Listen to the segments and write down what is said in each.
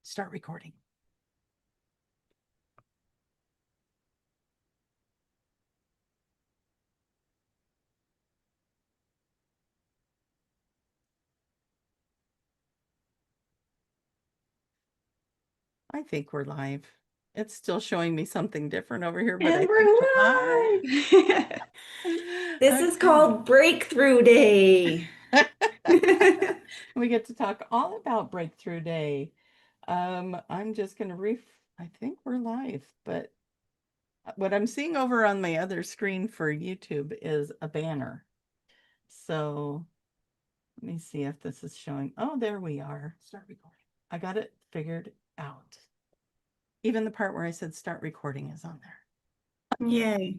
Start recording. I think we're live. It's still showing me something different over here, but And I we're think we're live. live. This is called Breakthrough Day. We get to talk all about Breakthrough Day. I'm just going to I think we're live, but what I'm seeing over on my other screen for YouTube is a banner. So let me see if this is showing. Oh, there we are. Start recording. I got it figured out. Even the part where I said start recording is on there. Yay.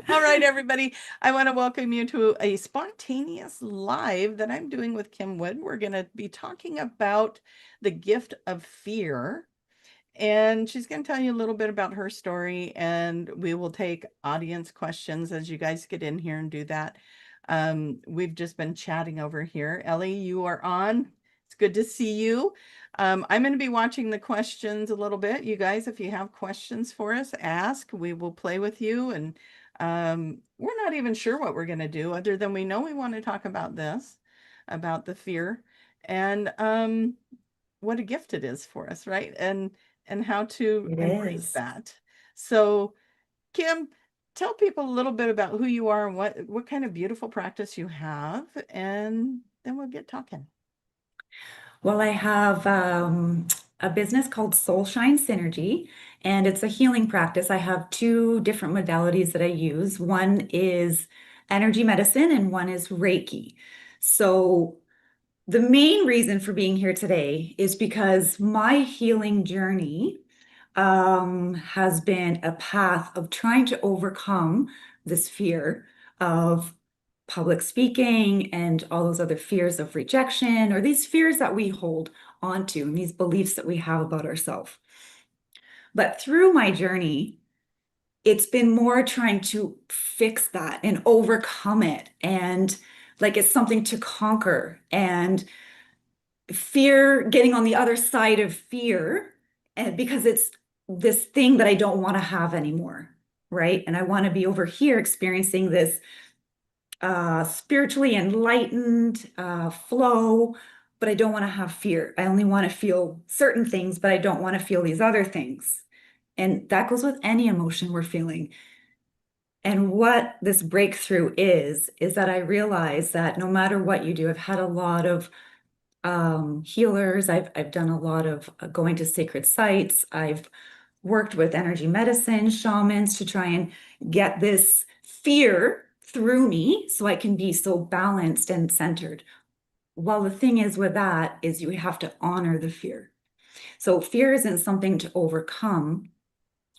All right, everybody. I want to welcome you to a spontaneous live that I'm doing with Kim Wood. We're going to be talking about the gift of fear. And she's going to tell you a little bit about her story, and we will take audience questions as you guys get in here and do that. We've just been chatting over here. Ellie, you are on. It's good to see you. I'm going to be watching the questions a little bit. You guys, if you have questions for us, ask. We will play with you. And we're not even sure what we're going to do, other than we know we want to talk about this, about the fear, and what a gift it is for us, right? And how to It embrace is. that. So, Kim, tell people a little bit about who you are and what kind of beautiful practice you have, and then we'll get talking. Well, I have a business called Soulshine Synergy, and it's a healing practice. I have two different modalities that I use. One is energy medicine, and one is Reiki. So, the main reason for being here today is because my healing journey has been a path of trying to overcome this fear of public speaking and all those other fears of rejection, or these fears that we hold onto and these beliefs that we have about ourselves. But through my journey, it's been more trying to fix that and overcome it. And like it's something to conquer, and fear, getting on the other side of fear, and because it's this thing that I don't want to have anymore, right? And I want to be over here experiencing this spiritually enlightened flow, but I don't want to have fear. I only want to feel certain things, but I don't want to feel these other things. And that goes with any emotion we're feeling. And what this breakthrough is that I realize that no matter what you do, I've had a lot of healers. I've done a lot of going to sacred sites. I've worked with energy medicine, shamans to try and get this fear through me so I can be so balanced and centered. Well, the thing is with that is you have to honor the fear. So fear isn't something to overcome.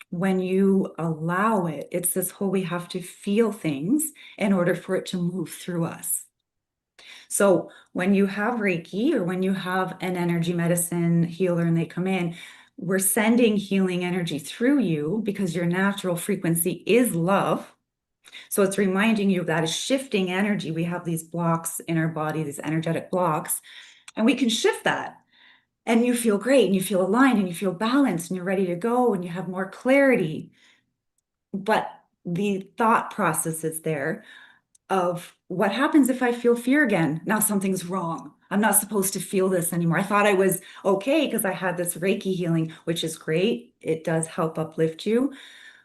When you allow it, it's this whole we have to feel things in order for it to move through us. So when you have Reiki or when you have an energy medicine healer and they come in, we're sending healing energy through you because your natural frequency is love. So it's reminding you of that is shifting energy. We have these blocks in our body, these energetic blocks, and we can shift that. And you feel great and you feel aligned and you feel balanced and you're ready to go and you have more clarity. But the thought process is there of what happens if I feel fear again? Now something's wrong. I'm not supposed to feel this anymore. I thought I was okay because I had this Reiki healing, which is great. It does help uplift you.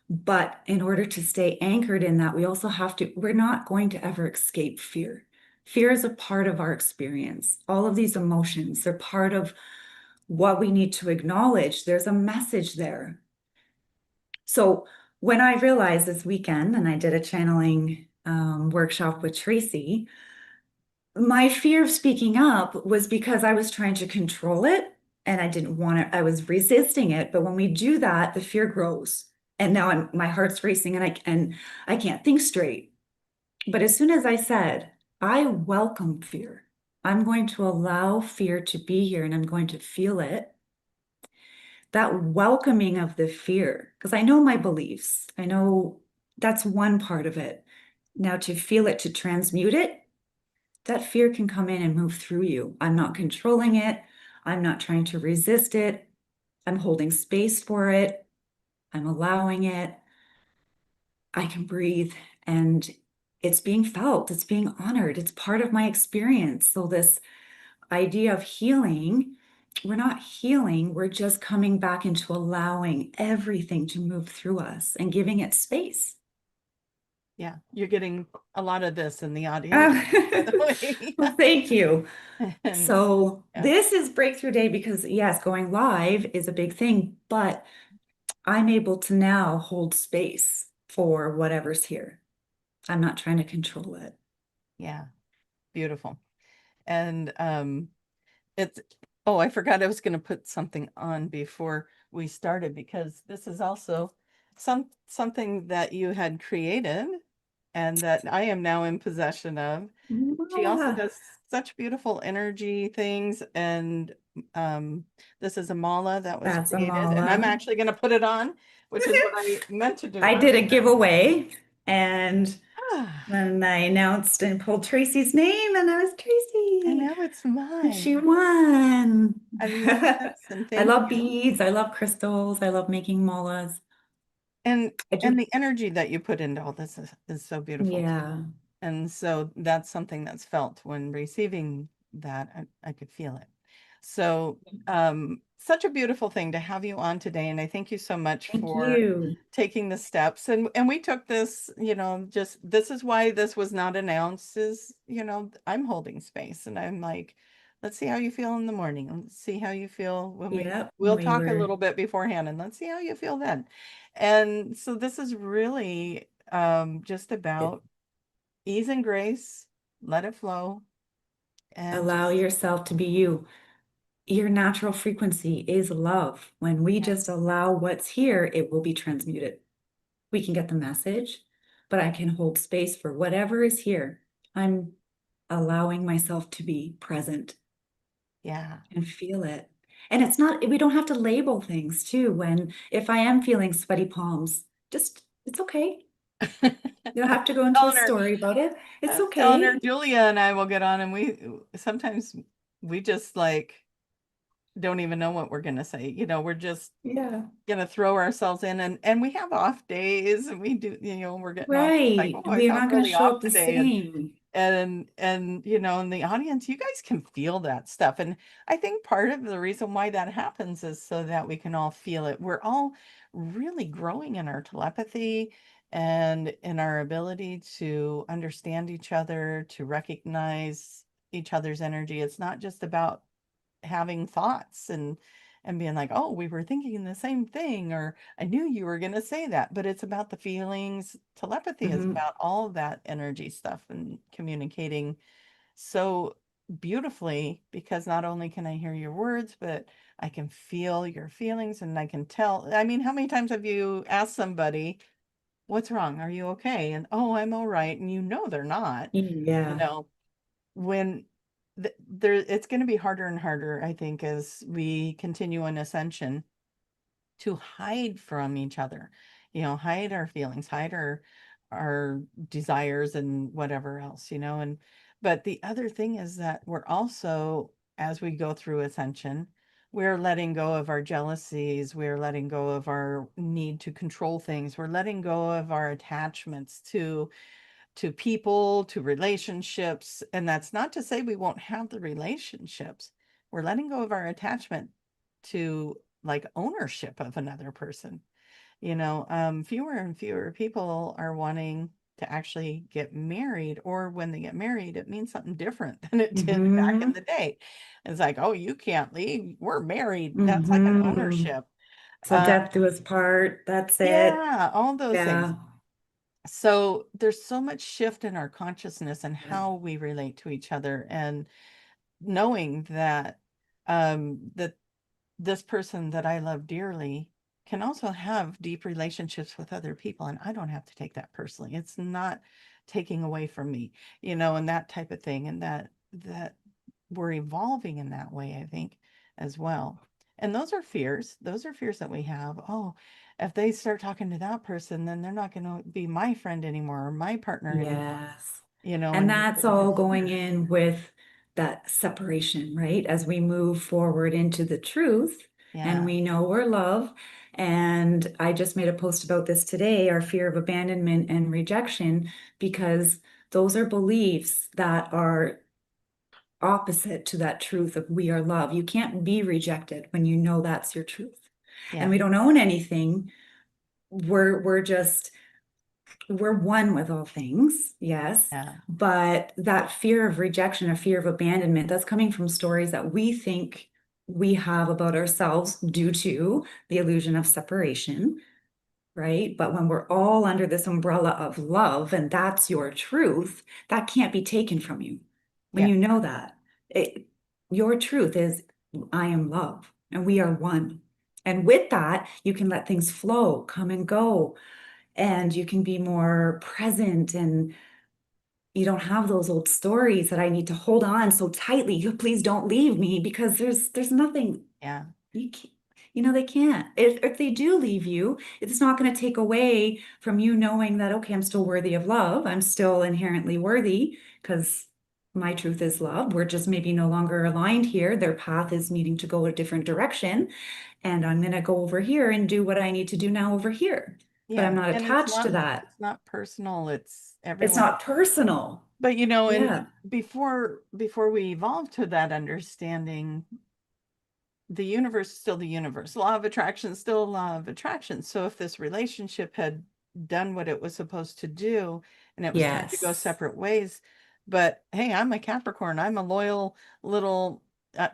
But in order to stay anchored in that, we also have to, we're not going to ever escape fear. Fear is a part of our experience. All of these emotions, they're part of what we need to acknowledge. There's a message there. So when I realized this weekend, and I did a channeling workshop with Tracy, my fear of speaking up was because I was trying to control it and I didn't want it. I was resisting it. But when we do that, the fear grows. And now my heart's racing and I can't think straight. But as soon as I said, I welcome fear, I'm going to allow fear to be here and I'm going to feel it. That welcoming of the fear, because I know my beliefs, I know that's one part of it. Now to feel it, to transmute it, that fear can come in and move through you. I'm not controlling it. I'm not trying to resist it. I'm holding space for it. I'm allowing it. I can breathe and it's being felt, it's being honored, it's part of my experience. So, this idea of healing, we're not healing, we're just coming back into allowing everything to move through us and giving it space. Yeah, you're getting a lot of this in the audience, Uh, by the way. well, thank you. And So, yeah, this is Breakthrough Day because, yes, going live is a big thing, but I'm able to now hold space for whatever's here. I'm not trying to control it. yeah, beautiful. And it's oh, I forgot I was going to put something on before we started because this is also something that you had created and that I am now in possession of. She also Ah, does such beautiful energy things, and um, this is a mala that was that's a created, and I'm mala. actually going to put it on, which is what I meant to do I did a earlier. giveaway and Ah, then I announced and pulled Tracy's name and I was and Tracy. now it's And she mine. won. I love this, and I thank love you. beads. I love crystals. I love making malas. And I and just, the energy that you put into all this is so beautiful too. yeah. And so that's something that's felt when receiving that. I could feel it. So such a beautiful thing to have you on today. And I thank you so much Thank for you. taking the steps. And we took this, just this is why this was not announced is, I'm holding space and I'm like, let's see how you feel in the morning. Let's see how you feel when Yep. we'll We talk a were, little bit beforehand and let's see how you feel then. And so this is really just about ease and grace, let it flow, and allow just, yourself to be you. Your natural frequency is love. When we yeah, just allow what's here, it will be transmuted. We can get the message, but I can hold space for whatever is here. I'm allowing myself to be present yeah. and feel it. And it's not, we don't have to label things too. When, if I am feeling sweaty palms, just, it's okay. You don't have to go into a Telling her, story about it. I It's was telling her, okay. Julia and I will get on, and we sometimes we just like don't even know what we're gonna say. We're just Yeah. gonna throw ourselves in, and we have off days, and we do, we're getting off like, Right. oh, I We're felt not going to really show off up the today, same. and in the audience you guys can feel that stuff, and I think part of the reason why that happens is so that we can all feel it. We're all really growing in our telepathy and in our ability to understand each other, to recognize each other's energy. It's not just about having thoughts and being like, oh, we were thinking the same thing, or I knew you were going to say that, but it's about the feelings. Telepathy is Mhm. about all of that energy stuff and communicating so beautifully, because not only can I hear your words, but I can feel your feelings and I can tell. I mean, how many times have you asked somebody, what's wrong? Are you okay? And oh, I'm all right. And they're not, you Yeah. know, when there it's going to be harder and harder, I think, as we continue in ascension to hide from each other, hide our feelings, hide our desires and whatever else, and but the other thing is that we're also, as we go through ascension, we're letting go of our jealousies, we're letting go of our need to control things, we're letting go of our attachments to people, to relationships. And that's not to say we won't have the relationships. We're letting go of our attachment to like ownership of another person. Fewer and fewer people are wanting to actually get married, or when they get married, it means something different than it did back in Mm-hmm. the day. It's like, oh, you can't leave. We're married. That's like an Mm-hmm. ownership. So Uh, death do us part. That's it. yeah, all those things. Yeah. So there's so much shift in our consciousness and how we relate to each other, and knowing that this person that I love dearly can also have deep relationships with other people, and I don't have to take that personally. It's not taking away from me, and that type of thing, and that we're evolving in that way, I think, as well. And those are fears. Those are fears that we have. Oh, if they start talking to that person, then they're not going to be my friend anymore or my partner anymore, Yes. And and that's there's all this going fear. in with that separation, right? As we move forward into the truth and Yeah. we know we're love. And I just made a post about this today, our fear of abandonment and rejection, because those are beliefs that are opposite to that truth of we are love. You can't be rejected when you know that's your truth. And Yeah. we don't own anything. We're just we're one with all things, yes, Yeah. but that fear of rejection, a fear of abandonment, that's coming from stories that we think we have about ourselves due to the illusion of separation, right? But when we're all under this umbrella of love and that's your truth, that can't be taken from you. When Yeah. you know that, it, your truth is, I am love and we are one. And with that, you can let things flow, come and go, and you can be more present, and you don't have those old stories that I need to hold on so tightly. Please don't leave me, because there's nothing Yeah. you can't, they can't. If they do leave you, it's not going to take away from you knowing that, okay, I'm still worthy of love. I'm still inherently worthy because my truth is love. We're just maybe no longer aligned here. Their path is needing to go a different direction. And I'm going to go over here and do what I need to do now over here. But I'm Yeah. not And it's attached to not that. it's not personal. It's It's everyone. not personal. But and Yeah. before we evolved to that understanding, the universe is still the universe. Law of attraction is still a law of attraction. So if this relationship had done what it was supposed to do and it was time to go Yes. separate ways, but hey, I'm a Capricorn. I'm a loyal little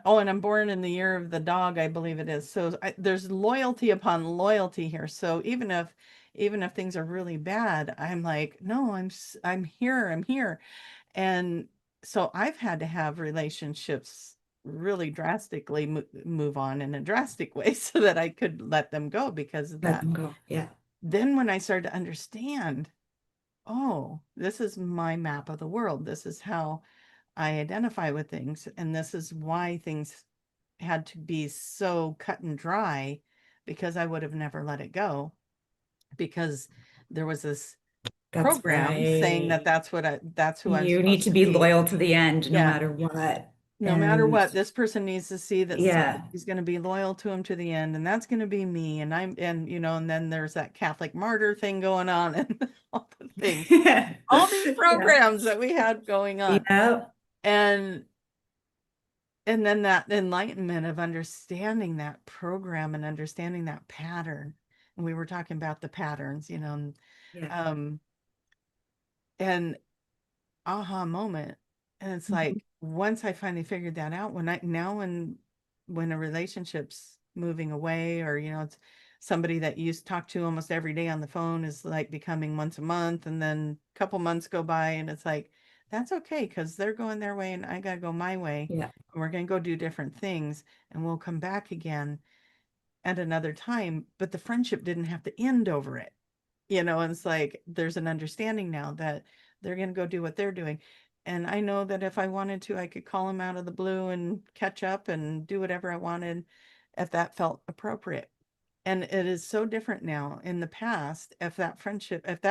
oh, and I'm born in the year of the dog, I believe it is. So there's loyalty upon loyalty here. So even if things are really bad, I'm like, no, I'm here. I'm here. And so I've had to have relationships really drastically move on in a drastic way so that I could let them go because of Let that. them go. Yeah. Then when I started to understand, oh, this is my map of the world. This is how I identify with things. And this is why things had to be so cut and dry, because I would have never let it go, because there was this That's program saying right. that that's who I'm You need supposed to to be be. loyal to the end no Yeah. matter what. No matter And what, this person needs to see that yeah. somebody's going to be loyal to him to the end, and that's going to be me. And and then there's that Catholic martyr thing going on, and all the things, all these Yeah. programs that we had going on. Yeah. And then that enlightenment of understanding that program and understanding that pattern. And we were talking about the patterns, Yeah. um, and aha moment. And it's Mhm. like once I finally figured that out, when a relationship's moving away, or it's somebody that you used to talk to almost every day on the phone is like becoming once a month, and then a couple months go by and it's like that's okay because they're going their way and I gotta go my way. Yeah. And we're gonna go do different things, and we'll come back again at another time, but the friendship didn't have to end over it. And it's like there's an understanding now that they're going to go do what they're doing. And I know that if I wanted to, I could call them out of the blue and catch up and do whatever I wanted if that felt appropriate. And it is so different now. In the past, if that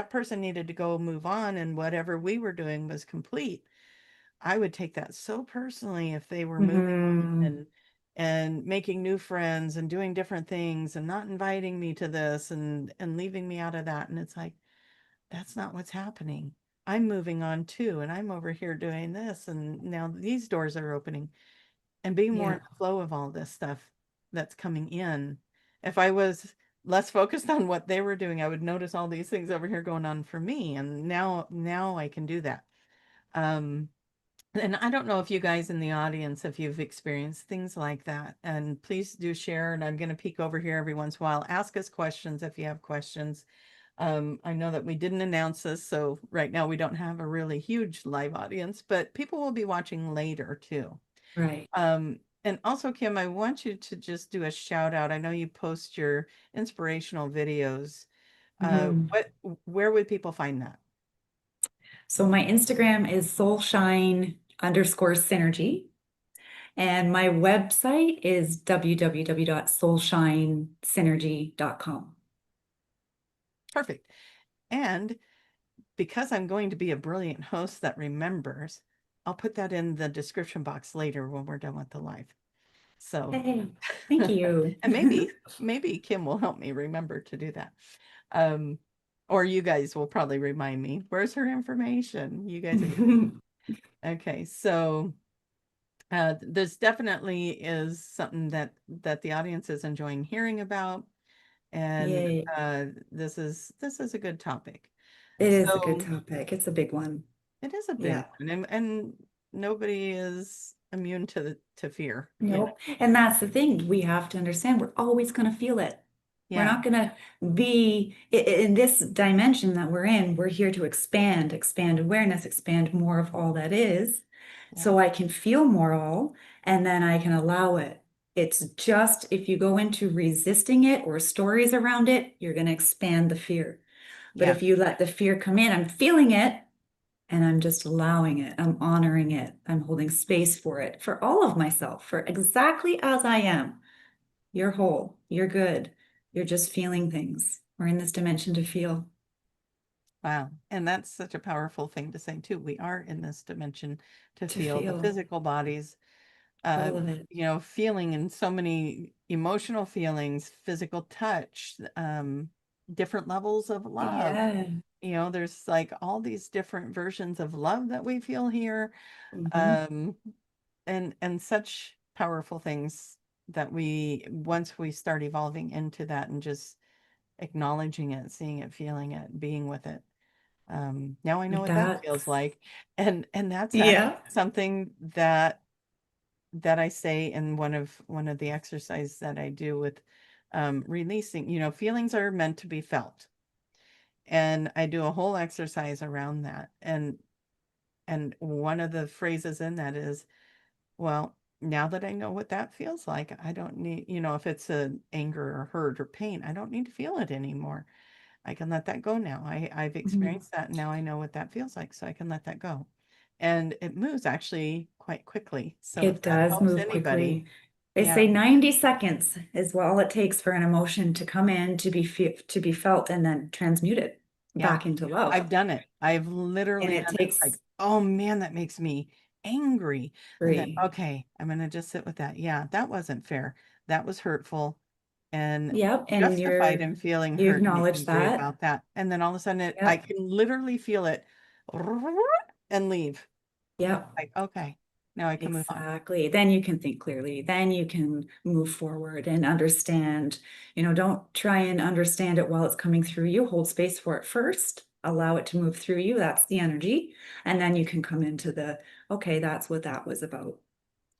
person needed to go move on and whatever we were doing was complete, I would take that so personally if they were moving on Mhm. and making new friends and doing different things and not inviting me to this and leaving me out of that. And it's like, that's not what's happening. I'm moving on too, and I'm over here doing this, and now these doors are opening, and being more in Yeah. the flow of all this stuff that's coming in. If I was less focused on what they were doing, I would notice all these things over here going on for me. And now I can do that. Um, and I don't know if you guys in the audience, if you've experienced things like that, and please do share. And I'm going to peek over here every once in a while. Ask us questions if you have questions. I know that we didn't announce this, so right now we don't have a really huge live audience, but people will be watching later too. Right. And also, Kim, I want you to just do a shout out. I know you post your inspirational videos. Mhm. Where would people find that? So my Instagram is soulshine_synergy. And my website is www.soulshinesynergy.com. Perfect. And because I'm going to be a brilliant host that remembers, I'll put that in the description box later when we're done with the live. So, Hey, thank you. and maybe Kim will help me remember to do that. Um, or you guys will probably remind me. Where's her information? You guys are good. Okay, so this definitely is something that the audience is enjoying hearing about, and Yay. this is a good topic. It is a good So topic. It's a big one. it is a big Yeah. one, and nobody is immune to fear, you know. Nope. And that's the thing. We have to understand we're always going to feel it. We're Yeah, not going to be in this dimension that we're in. We're here to expand awareness, expand more of all that is, yeah, so I can feel more all, and then I can allow it. It's just if you go into resisting it or stories around it, you're going to expand the fear. But yeah. if you let the fear come in, I'm feeling it, and I'm just allowing it. I'm honoring it. I'm holding space for it, for all of myself, for exactly as I am. You're whole. You're good. You're just feeling things. We're in this dimension to feel, Wow. And that's such a powerful thing to say too. We are in this dimension to to feel the feel physical bodies, all of it. feeling in so many emotional feelings, physical touch, different levels of love. Yeah. There's like all these different versions of love that we feel here. Hmm. Um, and such powerful things that once we start evolving into that and just acknowledging it, seeing it, feeling it, being with it. Now I know what that feels That's, like. And that's actually yeah. something that I say in one of the exercises that I do with releasing. Feelings are meant to be felt. And I do a whole exercise around that. And one of the phrases in that is, well, now that I know what that feels like, I don't need, if it's an anger or hurt or pain, I don't need to feel it anymore. I can let that go now. I've Mhm. experienced that and now I know what that feels like, so I can let that go. And it moves actually quite quickly. So if It that does helps move anybody, quickly. They yeah, say 90 seconds is all it takes for an emotion to come in, to be felt, and then transmuted yeah, back into love. I've done it. I've And literally it done it. It's like, takes oh man, that makes me angry. And then, three. okay, I'm gonna just sit with that. Yeah, that wasn't fair. That was hurtful and Yep. And justified in feeling you hurt and acknowledge angry that. about that. And then all of a sudden I Yep. can literally feel it and leave. Yep. Like, okay, now I can move on. Exactly. Then you can think clearly. Then you can move forward and understand. Don't try and understand it while it's coming through you. Hold space for it first. Allow it to move through you. That's the energy. And then you can come into okay, that's what that was about.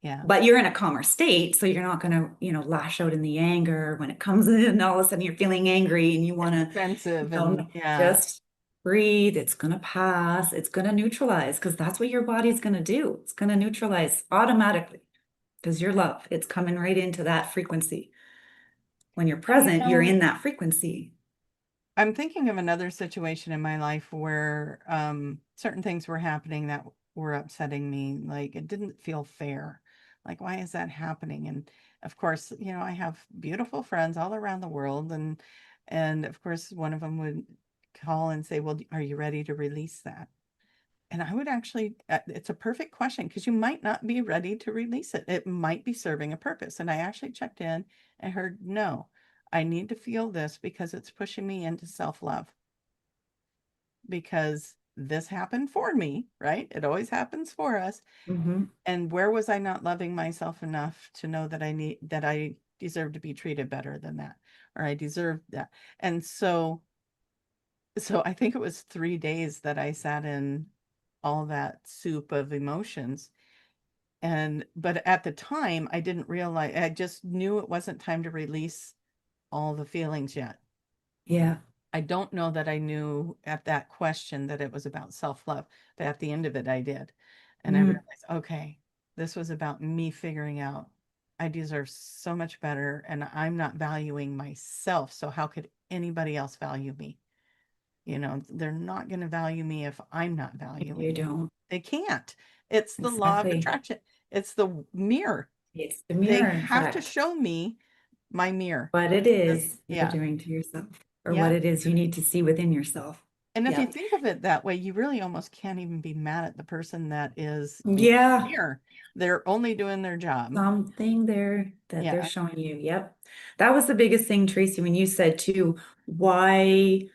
Yeah. But you're in a calmer state, so you're not going to, lash out in the anger when it comes in, and all of a sudden you're feeling angry and you want And to, defensive and yeah. just breathe. It's going to pass. It's going to neutralize because that's what your body's going to do. It's going to neutralize automatically because you're love. It's coming right into that frequency. When you're And present, you're in that frequency. I'm thinking of another situation in my life where certain things were happening that were upsetting me. Like it didn't feel fair. Like, why is that happening? And of course, I have beautiful friends all around the world, and of course, one of them would call and say, "Well, are you ready to release that?" And I would actually, it's a perfect question because you might not be ready to release it. It might be serving a purpose. And I actually checked in and heard, no, I need to feel this because it's pushing me into self-love because this happened for me, right? It always happens for us. Hmm. And where was I not loving myself enough to know that I deserve to be treated better than that, or I deserve that. And so I think it was 3 days that I sat in all that soup of emotions. But at the time, I didn't realize, I just knew it wasn't time to release all the feelings yet. Yeah. I don't know that I knew at that question that it was about self-love, but at the end of it, I did. And I Mm. realized, okay, this was about me figuring out I deserve so much better and I'm not valuing myself. So how could anybody else value me? They're not going to value me if I'm not You valuing me. don't. They can't. It's the law of Exactly. attraction. It's the mirror. It's the They mirror have to effect. show me my mirror. What it This, is you're yeah, doing to yourself, or what yeah. it is you need to see within yourself. And if you Yeah. think of it that way, you really almost can't even be mad at the person that is in the Yeah. mirror. They're only doing their job. Something there that they're Yeah. showing you. Yep. That was the biggest thing, Tracy, when you said too, why,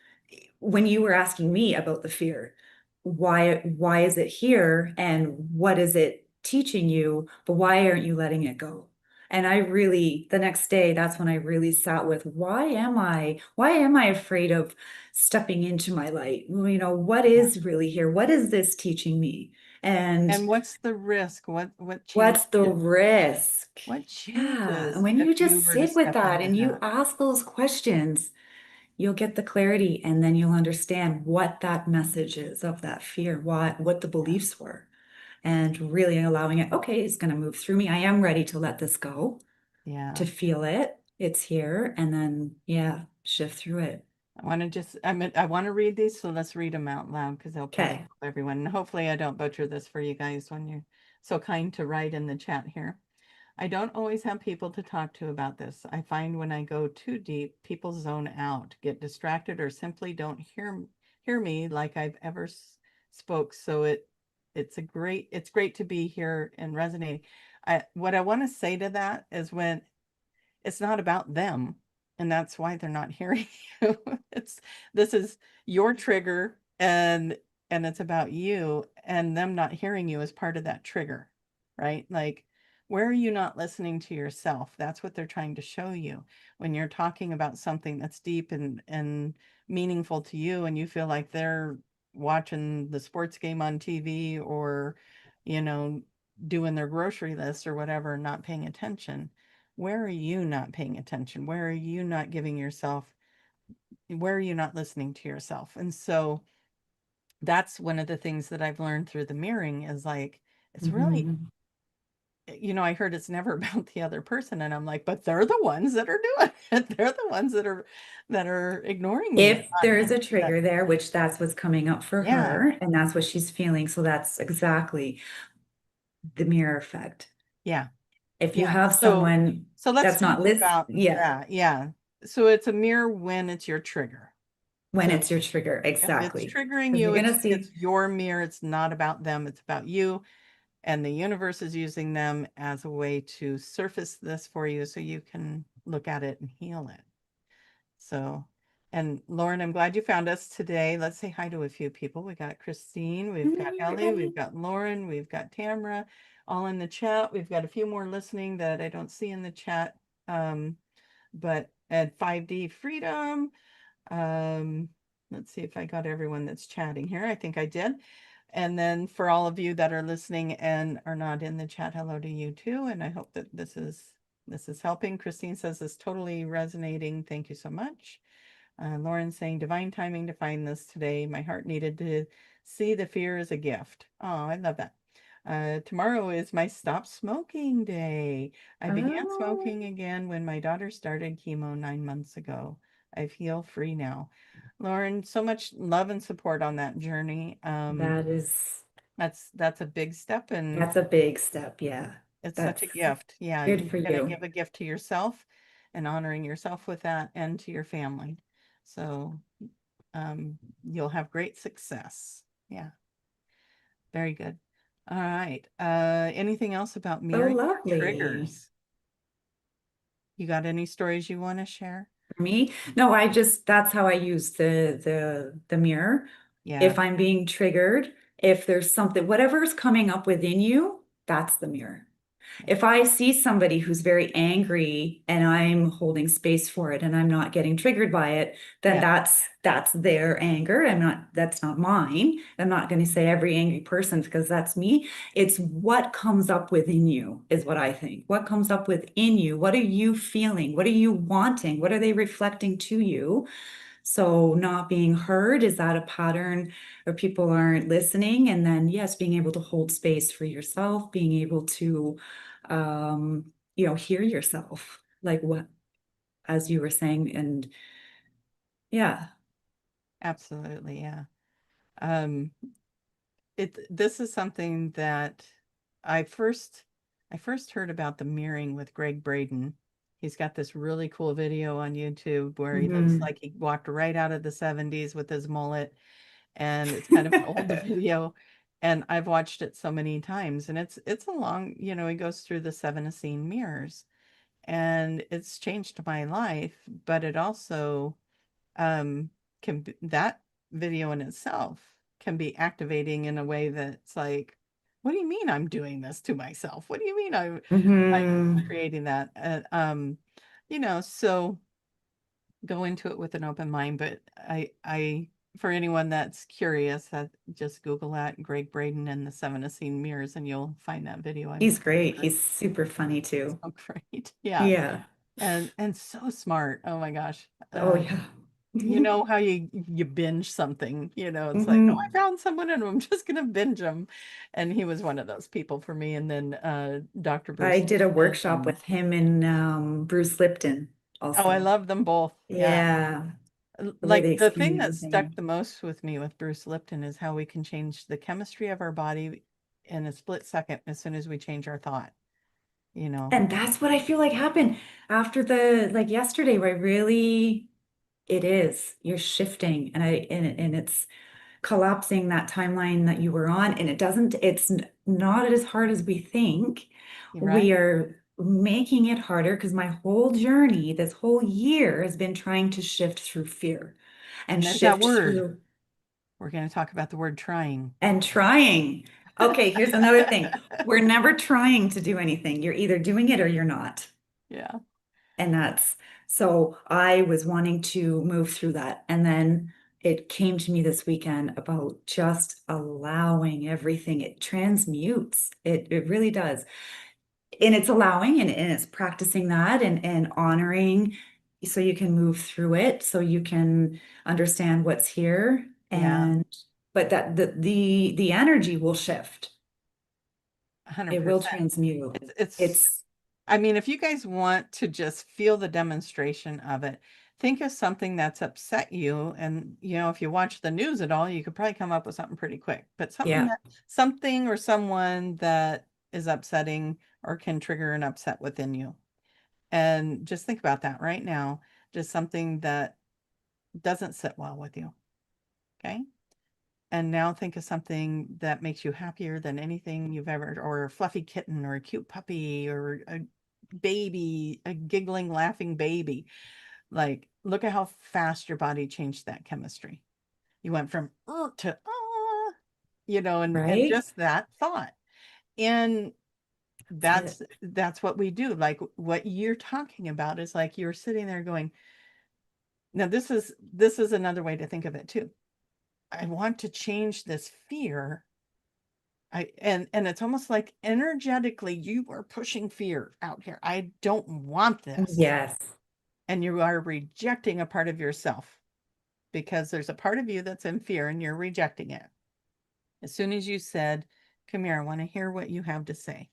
when you were asking me about the fear, why is it here and what is it teaching you, but why aren't you letting it go? And I really, the next day, that's when I really sat with, why am I afraid of stepping into my light? You know, what Yeah. is really here? What is this teaching me? And And what's the risk? What what's the changes? risk? What Yeah. And changes when if you you just were to sit with step that into and you that? ask those questions, you'll get the clarity and then you'll understand what that message is of that fear, what the Yeah. beliefs were, and really allowing it, okay, it's going to move through me. I am ready to let this go, Yeah. to feel it. It's here. And then, yeah, shift through it. I want to read these, so let's read them out loud because they'll probably Okay. help everyone. And hopefully I don't butcher this for you guys when you're so kind to write in the chat here. I don't always have people to talk to about this. I find when I go too deep, people zone out, get distracted, or simply don't hear me like I've ever spoke. So it's great to be here and resonating. What I want to say to that is when it's not about them, and that's why they're not hearing you. It's this is your trigger, and it's about you, and them not hearing you is part of that trigger, right? Like, where are you not listening to yourself? That's what they're trying to show you when you're talking about something that's deep and meaningful to you, and you feel like they're watching the sports game on TV, or you know doing their grocery list or whatever, not paying attention. Where are you not paying attention? Where are you not giving yourself, where are you not listening to yourself? And so that's one of the things that I've learned through the mirroring is like, it's really, Mhm. I heard it's never about the other person. And I'm like, but they're the ones that are doing it. They're the ones that are ignoring me. If there's a trigger there, which that's what's coming up for Yeah. her, and that's what she's feeling. So that's exactly the mirror effect. Yeah. If you Yeah. have someone So let's that's talk not listening, about yeah, that. Yeah. So it's a mirror when it's your trigger. when So it's your trigger, if it's exactly. triggering Because you, you're gonna it's see, your mirror. It's not about them. It's about you. And the universe is using them as a way to surface this for you so you can look at it and heal it. So, and Lauren, I'm glad you found us today. Let's say hi to a few people. We got Christine, we've got "Hey, Ellie, we've everybody." got Lauren, we've got Tamara, all in the chat. We've got a few more listening that I don't see in the chat. But at 5D Freedom, um, let's see if I got everyone that's chatting here. I think I did. And then for all of you that are listening and are not in the chat, hello to you too. And I hope that this is helping. Christine says it's totally resonating. Thank you so much. Lauren saying divine timing to find this today. My heart needed to see the fear as a gift. Oh, I love that. Tomorrow is my stop smoking day. I began Oh, smoking again when my daughter started chemo 9 months ago. I feel free now. Lauren, so much love and support on that journey. that is, That's a big step, and that's a big step. Yeah, it's such that's a gift. Yeah, good you for got to you. give a gift to yourself and honoring yourself with that and to your family. So you'll have great success. Yeah, very good. All right. Anything else about So mirroring your lovely. triggers? You got any stories you want to share? For me, no, I just, that's how I use the mirror. Yeah. If I'm being triggered, if there's something, whatever's coming up within you, that's the mirror. Yeah. If I see somebody who's very angry and I'm holding space for it and I'm not getting triggered by it, then Yeah. that's their anger. That's not mine. I'm not going to say every angry person because that's me. It's what comes up within you is what I think. What comes up within you? What are you feeling? What are you wanting? What are they reflecting to you? So not being heard, is that a pattern where people aren't listening? And then yes, being able to hold space for yourself, being able to hear yourself, like what, as you were saying, and yeah. Absolutely. Yeah. Um, this is something that I first I first heard about the mirroring with Greg Braden. He's got this really cool video on YouTube where he looks Mhm. like he walked right out of the 70s with his mullet. and it's kind of an old video, and I've watched it so many times, and it's a long, it goes through the seven Essene mirrors, and it's changed my life, but it also um that video in itself can be activating in a way that's like, what do you mean I'm doing this to myself? What do you mean I'm Hmm. creating that? So go into it with an open mind, but I for anyone that's curious, that just Google that Greg Braden and the Seven Essene Mirrors, and you'll find that video. I'm He's pretty great. sure He's super funny it's too. so great. Yeah. Yeah. And so smart. Oh my gosh. Oh yeah. You know how you binge something, it's like, oh, I Hmm. found someone and I'm just gonna binge them. And he was one of those people for me. And then Dr. I Bruce did a Lipton workshop and with him and Bruce Lipton oh, I also. love them both. Yeah. Yeah, the way Like they the thing explain that stuck everything. the most with me with Bruce Lipton is how we can change the chemistry of our body in a split second as soon as we change our thought, you know. And that's what I feel like happened after the like yesterday, where I really it is. You're shifting and it's collapsing that timeline that you were on. And not as hard as we think. You're We right. are making it harder because my whole journey, this whole year, has been trying to shift through fear and And there's that shift word. through We're going to talk about the word trying. and trying. Okay, here's another thing. We're never trying to do anything. You're either doing it or you're not. Yeah. And that's so I was wanting to move through that. And then it came to me this weekend about just allowing everything. It transmutes. It really does. And it's allowing and it's practicing that and honoring so you can move through it, so you can understand what's here. Yeah. And but that the energy will shift. It will 100%. transmute. It's It's I mean, if you guys want to just feel the demonstration of it, think of something that's upset you. And, if you watch the news at all, you could probably come up with something pretty quick. But yeah, something or someone that is upsetting or can trigger an upset within you. And just think about that right now. Just something that doesn't sit well with you. Okay. And now think of something that makes you happier than anything you've ever, or a fluffy kitten, or a cute puppy, or a baby, a giggling, laughing baby. Like, look at how fast your body changed that chemistry. You went from to and right. just that thought. And That's it. that's what we do. Like what you're talking about is like you're sitting there going, now this is another way to think of it too. I want to change this fear. And it's almost like energetically you are pushing fear out here. I don't want this. Yes. And you are rejecting a part of yourself because there's a part of you that's in fear and you're rejecting it. As soon as you said, come here, I want to hear what you have to say.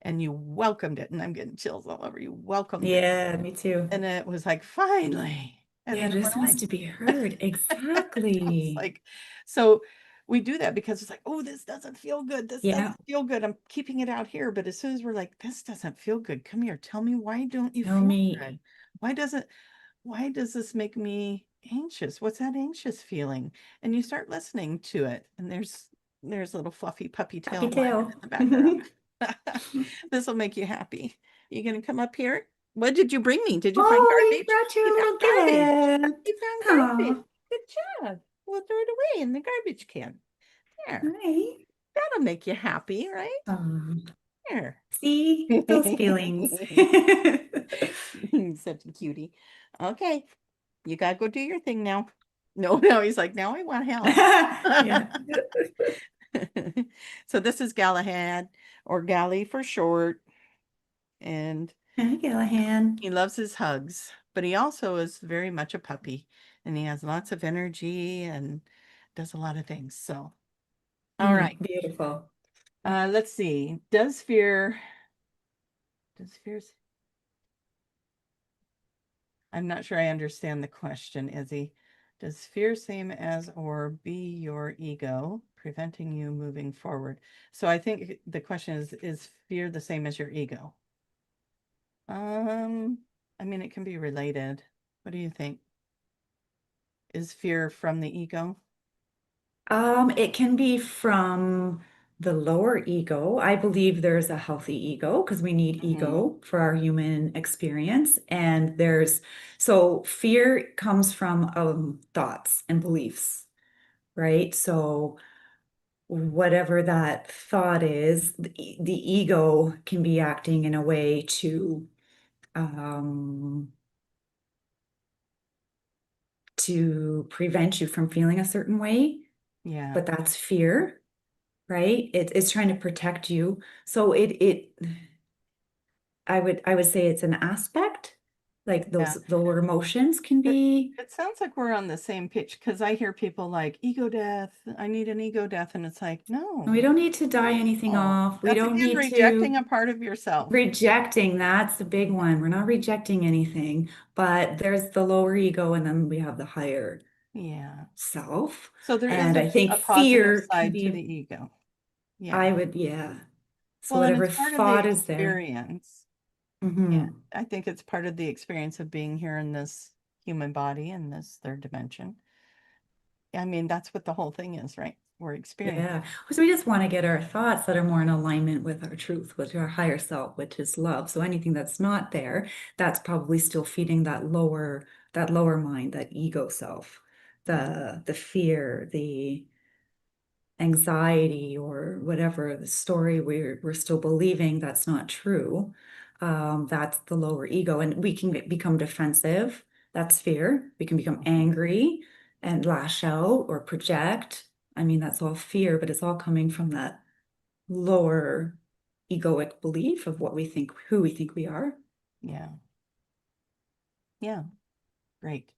And you welcomed it. And I'm getting chills all over. You welcomed it. Yeah, me too. And it was like, finally. And Yeah, then it this went wants away. to be heard. It's Exactly. like, so we do that because it's like, oh, this doesn't feel good. This Yeah. doesn't feel good. I'm keeping it out here. But as soon as we're like, this doesn't feel good, come here. Tell me, why don't you Tell feel good? me. Why doesn't, why does this make me anxious? What's that anxious feeling? And you start listening to it. And there's a little fluffy puppy Puppy tail wagging tail. in the background. This will make you happy. You gonna come up here? What did you bring me? Did you find Oh, you garbage? brought your You found little garbage. gift. You found garbage. Oh, Good job. We'll throw it away in the garbage can. There. right. That'll make you happy, right? There. See those feelings. Such a cutie. Okay. You gotta go do your thing now. No, no, he's like, now I want help. Yeah. So this is Galahad, or Galley for short, and Hi, Callahan. he loves his hugs, but he also is very much a puppy, and he has lots of energy and does a lot of things. So, all right. Beautiful. Let's see. Does fear, I'm not sure I understand the question, Izzy. Does fear same as or be your ego preventing you moving forward? So I think the question is fear the same as your ego? Um, I mean, it can be related. What do you think? Is fear from the ego? It can be from the lower ego. I believe there's a healthy ego because we need Hmm. ego for our human experience. And so fear comes from thoughts and beliefs, right? So whatever that thought is, the ego can be acting in a way um, to prevent you from feeling a certain way, Yeah. but that's fear, right? It's trying to protect you. So I would say it's an aspect, like Yeah. those lower emotions can It, be. it sounds like we're on the same pitch because I hear people like ego death. I need an ego death. And it's like, We no, don't need to die anything no. off. We That's don't again need rejecting to a part of yourself. rejecting. That's the big Yeah. one. We're not rejecting anything, but there's the lower ego and then we have the higher Yeah. self. So there is And I think a positive fear can side to the be, ego. Yeah. I would, yeah. So Well, and whatever it's part of the thought is there. experience. Yeah. Hmm. I think it's part of the experience of being here in this human body in this third dimension. I mean, that's what the whole thing is, right? We're experiencing. Yeah. So we just want to get our thoughts that are more in alignment with our truth, with our higher self, which is love. So anything that's not there, that's probably still feeding that lower mind, that ego self, Yeah. the fear, the anxiety, or whatever the story we're still believing that's not true. That's the lower ego. And we can become defensive. That's fear. We can become Mhm. angry and lash out or project. I mean, that's all fear, but it's all coming from that lower egoic belief of what we think, who we think we are. Yeah. Yeah. Great.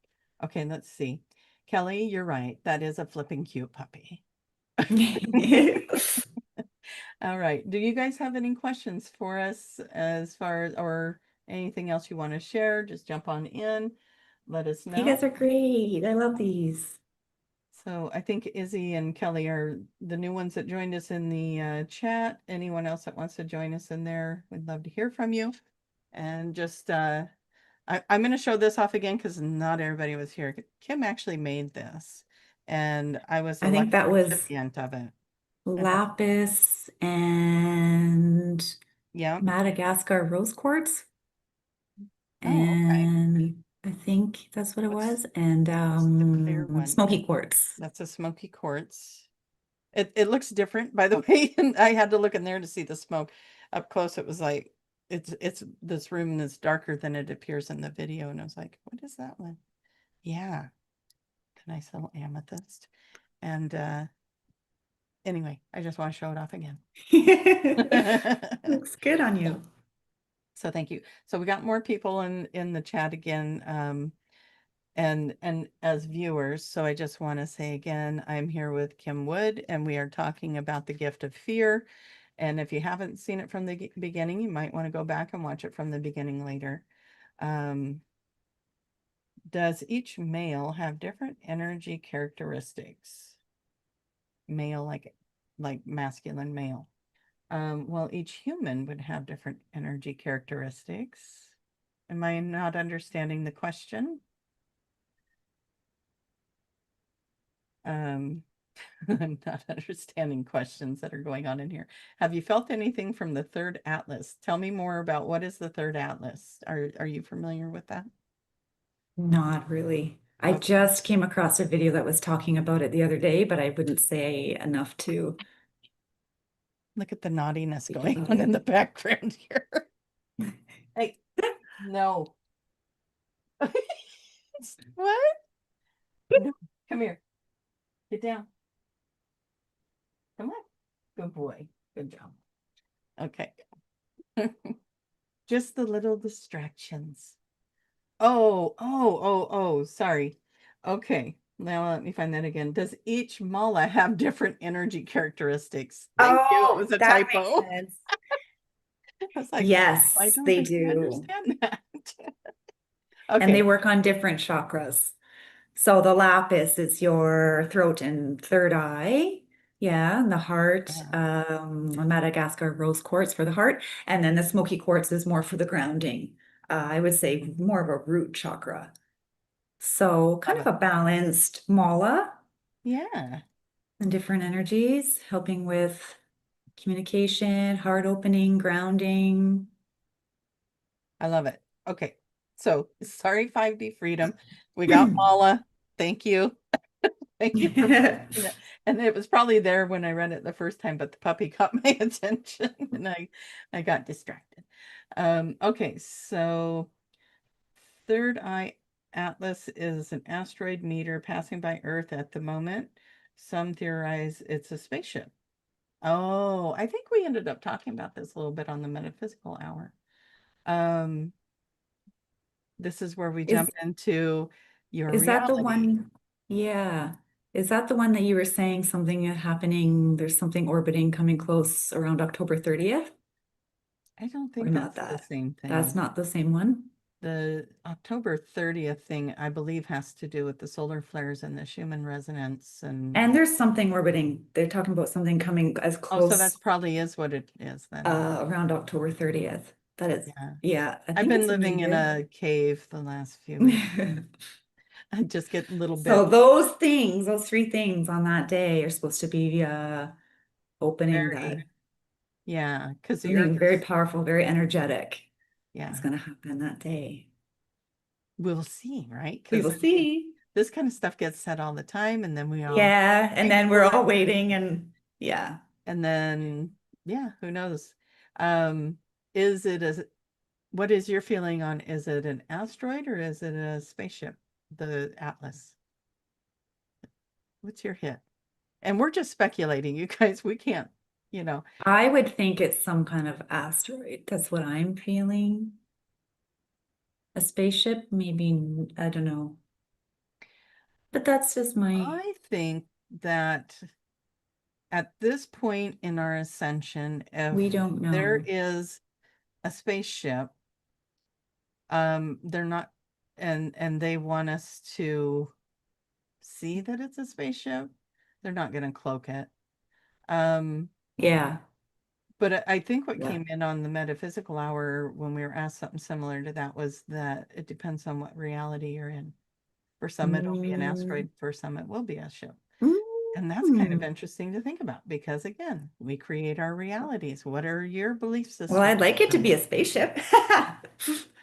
Okay, let's see. Kelly, you're right. That is a flipping cute puppy. All right. Do you guys have any questions for us as far as, or anything else you want to share? Just jump on in. Let us You know. guys are great. I love these. So I think Izzy and Kelly are the new ones that joined us in the chat. Anyone else that wants to join us in there, we'd love to hear from you. And just, I'm going to show this off again because not everybody was here. Kim actually made this, and I was a I think lucky that was recipient of it. And lapis and yeah. Madagascar rose quartz. Oh, okay. And I think that's what it What's was. And what's the clear one? smoky quartz. That's a smoky quartz. It looks different, by the way, and I had to look in there to see the smoke. Up close, it was like it's this room that's darker than it appears in the video, and I was like, what is that one? Yeah, the nice little amethyst. And anyway, I just want to show it off again. Looks good on you. So thank you. So we got more people in the chat again, and as viewers. So I just want to say again, I'm here with Kim Wood, and we are talking about the gift of fear. And if you haven't seen it from the beginning, you might want to go back and watch it from the beginning later. Um, does each male have different energy characteristics? Male, like masculine male. Well, each human would have different energy characteristics. Am I not understanding the question? Um, I'm not understanding questions that are going on in here. Have you felt anything from the third atlas? Tell me more about what is the third atlas? Are you familiar with that? Not really. I Okay. just came across a video that was talking about it the other day, but I wouldn't say enough to Look at the naughtiness speak going about on in it. the background here. Hey, no. What? No. Come here. Get down. Come on. Good boy. Good job. Okay. Just the little distractions. Oh, sorry. Okay, now let me find that again. Does each mala have different energy characteristics? Thank you. It Oh, was a that makes typo. sense. I was like, why Yes, don't they I do. understand that? And they Okay. work on different chakras. So the lapis is your throat and third eye. Yeah, and the heart, Yeah. Madagascar rose quartz for the heart. And then the smoky quartz is more for the grounding. I would say more of a root chakra. So kind Love of it. a balanced mala. Yeah. and different energies, helping with communication, heart opening, grounding. I love it. Okay. So sorry, 5D freedom. We got Mala. Thank you. Thank you for posting it. And it was probably there when I read it the first time, but the puppy caught my attention and I got distracted. Okay, so Third Eye Atlas is an asteroid meteor passing by Earth at the moment. Some theorize it's a spaceship. Oh, I think we ended up talking about this a little bit on the metaphysical hour. Um, this is where we Is jump into your is that the reality. one? Yeah. Is that the one that you were saying something happening? There's something orbiting coming close around October 30th? I don't Or think not that's the that? same That's thing. not the same one. The October 30th thing, I believe, has to do with the solar flares and the Schumann resonance and And all. there's something orbiting. They're talking about something coming as Oh, so that's close probably is what it is then. around October 30th. That is, Yeah. yeah, I I've think been it's in the living in year. a cave the last few weeks. I just get little So bits. those things, those three things on that day are supposed to be opening that Very, yeah, because the Earth something very is, powerful, very energetic is yeah, going to happen that day. we'll see, right? We Because will I mean, see. this kind of stuff gets said all the time, and then we all Yeah, and wait then we're for all it, waiting and yeah. and then yeah, who knows? Um, is it a What is your feeling on, is it an asteroid or is it a spaceship? The Atlas. What's your hit? And we're just speculating, you guys. We can't, you know. I would think it's some kind of asteroid. That's what I'm feeling. A spaceship, maybe, I don't know. But that's just my, I think that at this point in our ascension, if we don't there know. is a spaceship, they're not, and they want us to see that it's a spaceship, they're not going to cloak it. Um, Yeah, But I think what yeah. came in on the metaphysical hour when we were asked something similar to that was that it depends on what reality you're in. For some, it'll be an Mm, asteroid, for some, it will be a ship. And that's kind of mm. interesting to think about because, again, we create our realities. What are your belief Well, systems? I'd like it to be a spaceship.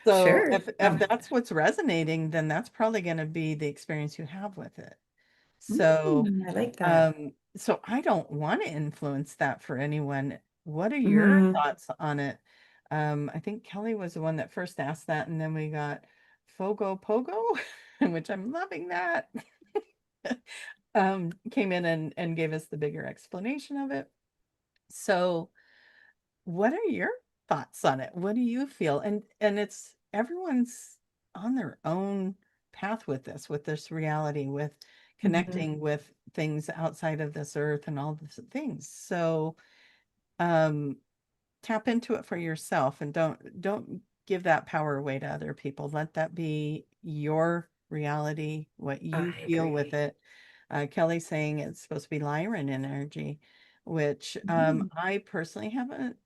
So Sure. if that's what's resonating, then that's probably going to be the experience you have with it. So I like that. so I don't want to influence that for anyone. What are your Mm, thoughts on it? I think Kelly was the one that first asked that, and then we got Fogo Pogo, which I'm loving that. Came in and gave us the bigger explanation of it. So what are your thoughts on it? What do you feel? And it's everyone's on their own path with this reality, with mhm. connecting with things outside of this earth and all these things. So um tap into it for yourself and don't give that power away to other people. Let that be your reality, what you I feel with agree. it. Kelly's saying it's supposed to be Lyran energy, which Mm. I personally haven't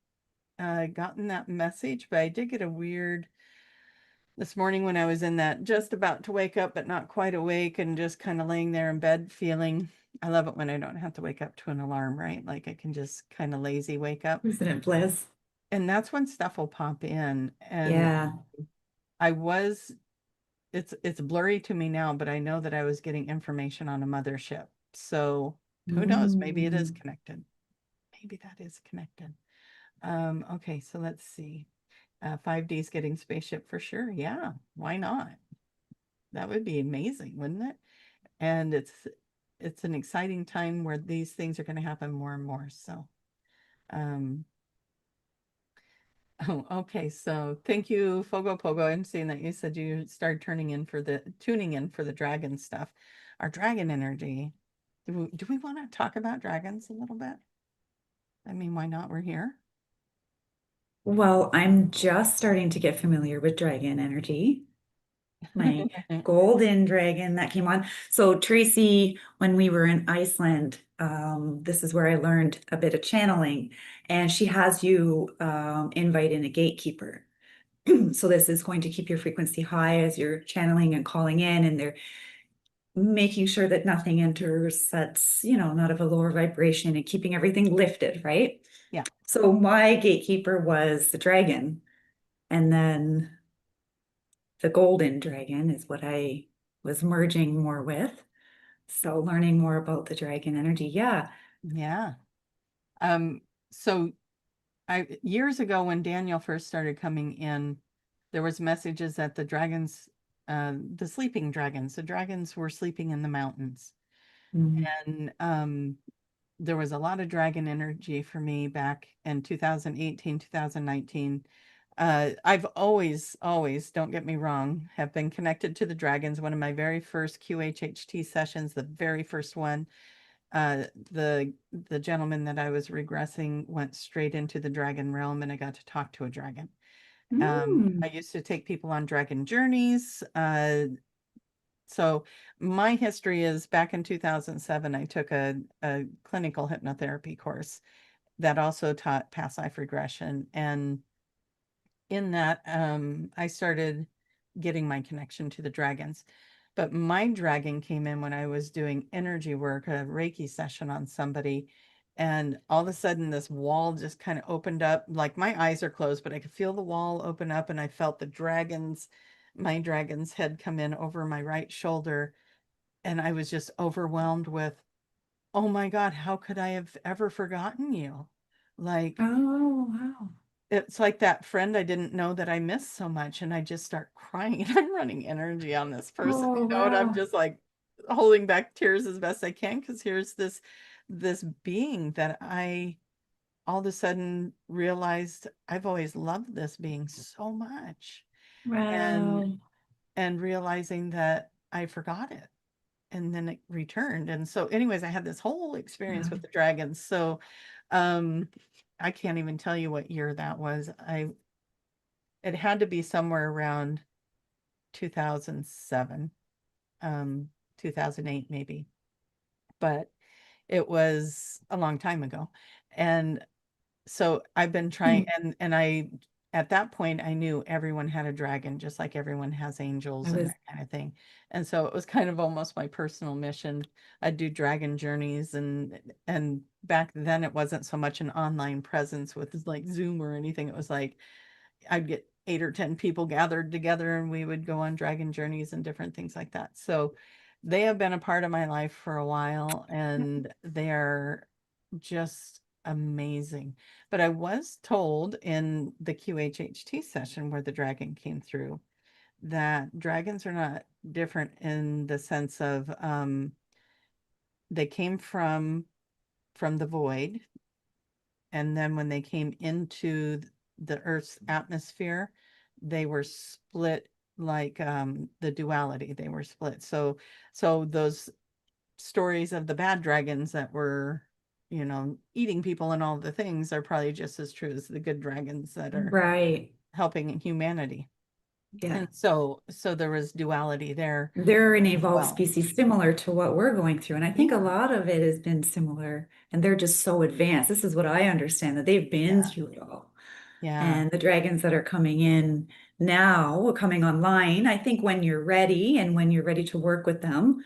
gotten that message, but I did get a weird this morning when I was in that just about to wake up, but not quite awake and just kind of laying there in bed feeling. I love it when I don't have to wake up to an alarm, right? Like I can just kind of lazy wake up. Isn't it bliss? And that's when stuff will pop in. And Yeah. I was, it's blurry to me now, but I know that I was getting information on a mothership. So who knows? Maybe it is Mm. connected. Maybe that is connected. Okay, so let's see. 5D's getting spaceship for sure. Yeah, why not? That would be amazing, wouldn't it? And it's an exciting time where these things are going to happen more and more. So, um, oh, okay. So thank you, Fogo Pogo. I'm seeing that you said you started tuning in for the dragon stuff. Our dragon energy. Do we want to talk about dragons a little bit? I mean, why not? We're here. Well, I'm just starting to get familiar with dragon energy. My golden dragon that came on. So Tracy, when we were in Iceland, this is where I learned a bit of channeling, and she has you invite in a gatekeeper. So this is going to keep your frequency high as you're channeling and calling in, and making sure that nothing enters that's, you know, not of a lower vibration and keeping everything lifted, right? Yeah. So my gatekeeper was the dragon. And then the golden dragon is what I was merging more with. So learning more about the dragon energy. Yeah. Yeah. Um, so I years ago when Daniel first started coming in, there was messages that the dragons, the sleeping dragons, the dragons were sleeping in the mountains. Mm. And there was a lot of dragon energy for me back in 2018, 2019. I've always, don't get me wrong, have been connected to the dragons. One of my very first QHHT sessions, the very first one, uh, the the gentleman that I was regressing went straight into the dragon realm, and I got to talk to a dragon. I Mm. used to take people on dragon journeys. So my history is back in 2007, I took a clinical hypnotherapy course that also taught past life regression. And in that, I started getting my connection to the dragons. But my dragon came in when I was doing energy work, a Reiki session on somebody. And all of a sudden, this wall just kind of opened up. Like my eyes are closed, but I could feel the wall open up, and I felt my dragon's head come in over my right shoulder. And I was just overwhelmed with, oh my God, how could I have ever forgotten you? Like, Oh, wow. it's like that friend I didn't know that I missed so much, and I just start crying. I'm running energy on this person, Oh, and I'm wow. just like holding back tears as best I can because here's this being that I all of a sudden realized I've always loved this being so much, and Wow. realizing that I forgot it and then it returned. And so anyways, I had this whole experience Yeah. with the dragons. So um I can't even tell you what year that was. I It had to be somewhere around 2007, 2008 maybe. But it was a long time ago. And so I've been trying, Hmm. and I at that point I knew everyone had a dragon just like everyone has I angels and was, that kind of thing. And so it was kind of almost my personal mission. I'd do dragon journeys, and back then it wasn't so much an online presence with like Zoom or anything. It was like I'd get 8 or 10 people gathered together and we would go on dragon journeys and different things like that. So they have been a part of my life for a while, and they are just amazing. But I was told in the QHHT session where the dragon came through that dragons are not different in the sense of they came from the void, and then when they came into the Earth's atmosphere, they were split like the duality. They were split. So those stories of the bad dragons that were, eating people and all the things are probably just as true as the good dragons that are right. helping humanity. Yeah. And so there was duality there They're an as evolved well. species similar to what we're going through. And I think a Yeah, lot of it has been similar. And they're just so advanced. This is what I understand that they've been yeah, through it all. yeah, And the dragons that are coming in now, coming online, I think when you're ready and when you're ready to work with them,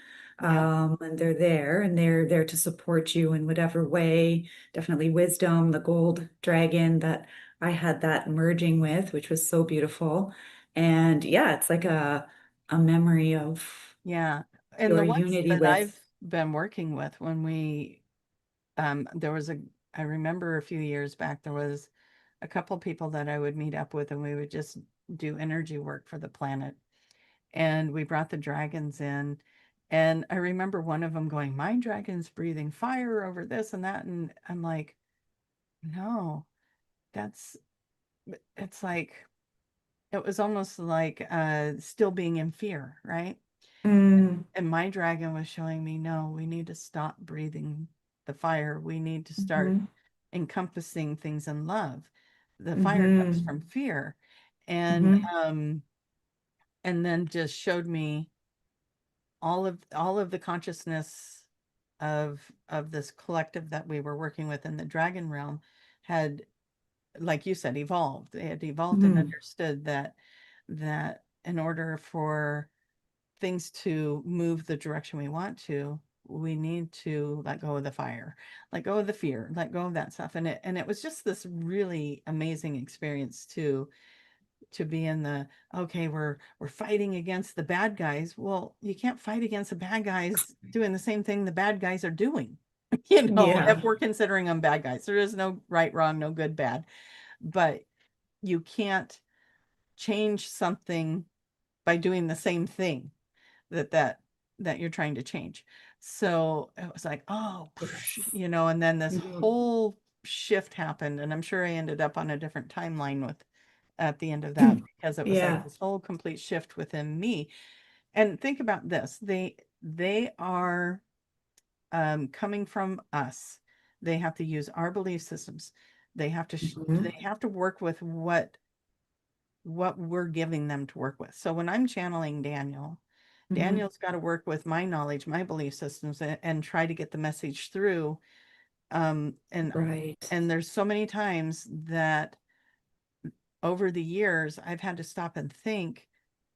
yep, and they're there and they're there to support you in whatever way. Definitely wisdom, the gold dragon that I had that merging with, which was so beautiful. And yeah, it's like a memory of yeah. And your the ones unity that I've with. been working with when there was I remember a few years back, there was a couple people that I would meet up with, and we would just do energy work for the planet. And we brought the dragons in. And I remember one of them going, my dragon's breathing fire over this and that. And I'm like, no, that's, it's like, it was almost like still being in fear, right? Mm, And my dragon was showing me, no, we need to stop breathing the fire. We need to start mhm, encompassing things in love. The fire comes mhm, from fear. And mhm, then just showed me all of the consciousness of this collective that we were working with in the dragon realm had, like you said, evolved. They had evolved and mhm, understood that in order for things to move the direction we want to, we need to let go of the fire, let go of the fear, let go of that stuff. And it was just this really amazing experience to be in the, okay, we're fighting against the bad guys. Well, you can't fight against the bad guys doing the same thing the bad guys are doing. Yeah. If we're considering them bad guys, there is no right, wrong, no good, bad. But you can't change something by doing the same thing that that you're trying to change. So it was like, oh, and then this Mhm. whole shift happened, and I'm sure I ended up on a different timeline with at the end of that, because it was like Yeah. this whole complete shift within me. And think about this. They are coming from us. They have to use our belief systems. They have to Mhm. they have to work with what we're giving them to work with. So when I'm channeling Daniel, Mhm. Daniel's got to work with my knowledge, my belief systems, and try to get the message through. And Right. there's so many times that over the years I've had to stop and think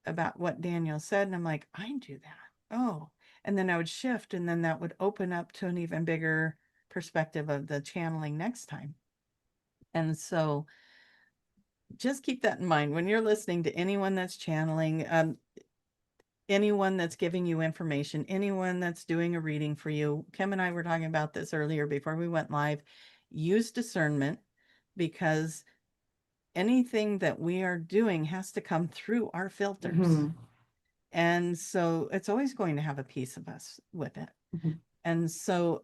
about what Daniel said, and I'm like, I do that. Oh, and then I would shift, and then that would open up to an even bigger perspective of the channeling next time. And so just keep that in mind when you're listening to anyone that's channeling. Anyone that's giving you information, anyone that's doing a reading for you. Kim and I were talking about this earlier before we went live. Use discernment, because anything that we are doing has to come through our filters. Mhm. And so it's always going to have a piece of us with it. Mhm. And so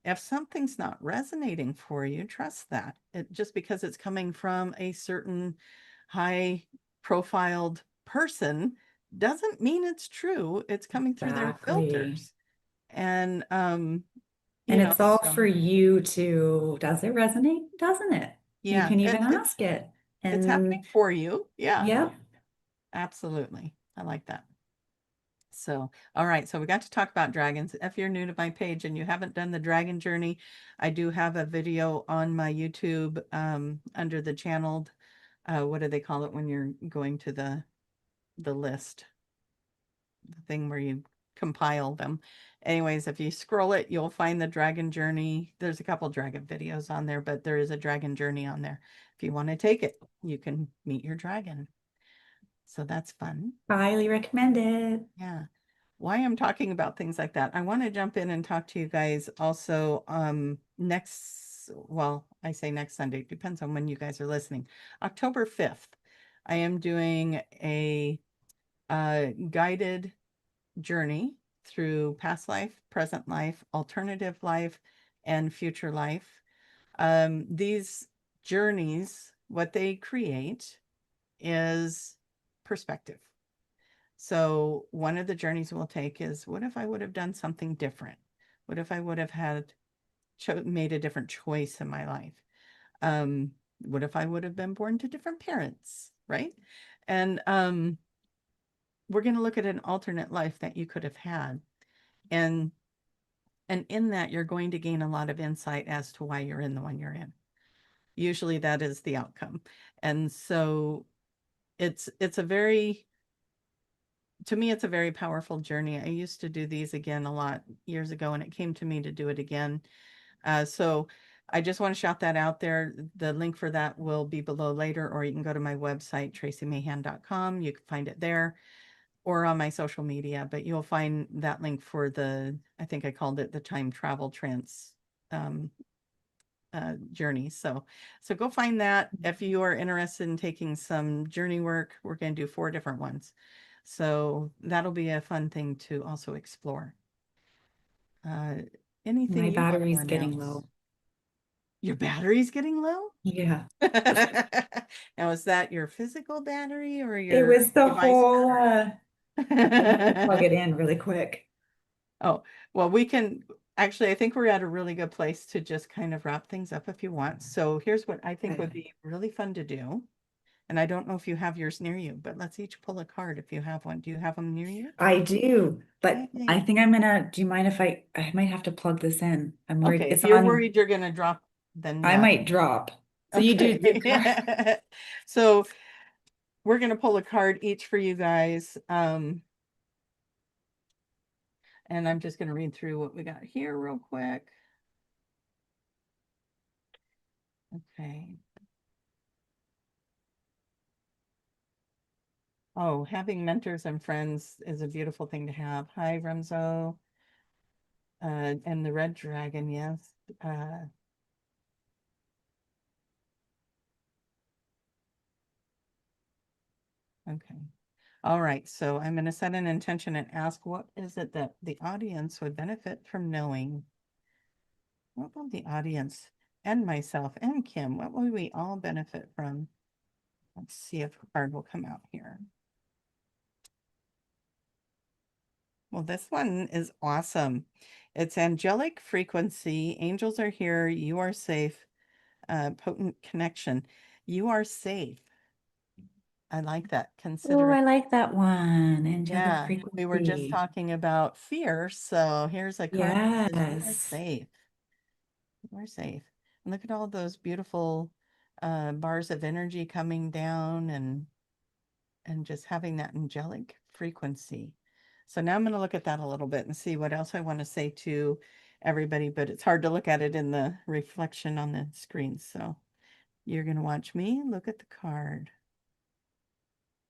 if something's not resonating for you, trust that. Just because it's coming from a certain high profiled person doesn't mean it's true. It's coming through their Exactly. filters. And And it's all so for you to, does it resonate? Doesn't it? You yeah, can it, even it's ask it. it's happening And for you. Yeah, yep. absolutely. I like that. So, all right. So we got to talk about dragons. If you're new to my page and you haven't done the dragon journey, I do have a video on my YouTube under the channeled. What do they call it when you're going to the list, the thing where you compile them? Anyways, if you scroll it, you'll find the dragon journey. There's a couple dragon videos on there, but there is a dragon journey on there. If you want to take it, you can meet your dragon. So that's fun. Highly recommended. Yeah. Why I'm talking about things like that, I want to jump in and talk to you guys also next, well, I say next Sunday, depends on when you guys are listening. October 5th, I am doing a guided journey through past life, present life, alternative life, and future life. These journeys, what they create is perspective. So one of the journeys we'll take is, what if I would have done something different? What if I would have had made a different choice in my life? What if I would have been born to different parents, right? And we're going to look at an alternate life that you could have had. And in that you're going to gain a lot of insight as to why you're in the one you're in. Usually that is the outcome. And so it's a very, to me, it's a very powerful journey. I used to do these again a lot years ago, and it came to me to do it again. So I just want to shout that out there. The link for that will be below later, or you can go to my website, tracymayhan.com. You can find it there or on my social media, but you'll find that link for I think I called it the time travel trance um, journey. So go find that. If you are interested in taking some journey work, we're going to do 4 different ones. So that'll be a fun thing to also explore. Uh, My anything you want to battery's getting announce? low. Your battery's getting low? Yeah. Now, is that your physical battery or It your was the device whole I need to plug battery? it in really quick. Oh, well, we can actually, I think we're at a really good place to just kind of wrap things up if you want. So here's what I think would Okay. be really fun to do. And I don't know if you have yours near you, but let's each pull a card if you have one. Do you have them near you? I do, but I Yay. think do you mind if I might have to plug this in. I'm worried Okay, if it's you're on, worried you're gonna drop, then I yeah. might drop. So you do the card. Okay. So we're gonna pull a card each for you guys. And I'm just going to read through what we got here real quick. Okay. Oh, having mentors and friends is a beautiful thing to have. Hi, Remzo. And the red dragon, yes. Okay. All right. So I'm going to set an intention and ask, what is it that the audience would benefit from knowing? What will the audience and myself and Kim, what will we all benefit from? Let's see if a card will come out here. Well, this one is awesome. It's angelic frequency. Angels are here. You are safe. Potent connection. You are safe. I like that. Oh, Consider it. I like that one. Angelic Yeah, we were just frequency. talking about fear. So here's a card that says you are Yes. safe. You are safe. And look at all those beautiful bars of energy coming down and just having that angelic frequency. So now I'm going to look at that a little bit and see what else I want to say to everybody, but it's hard to look at it in the reflection on the screen. So you're going to watch me look at the card.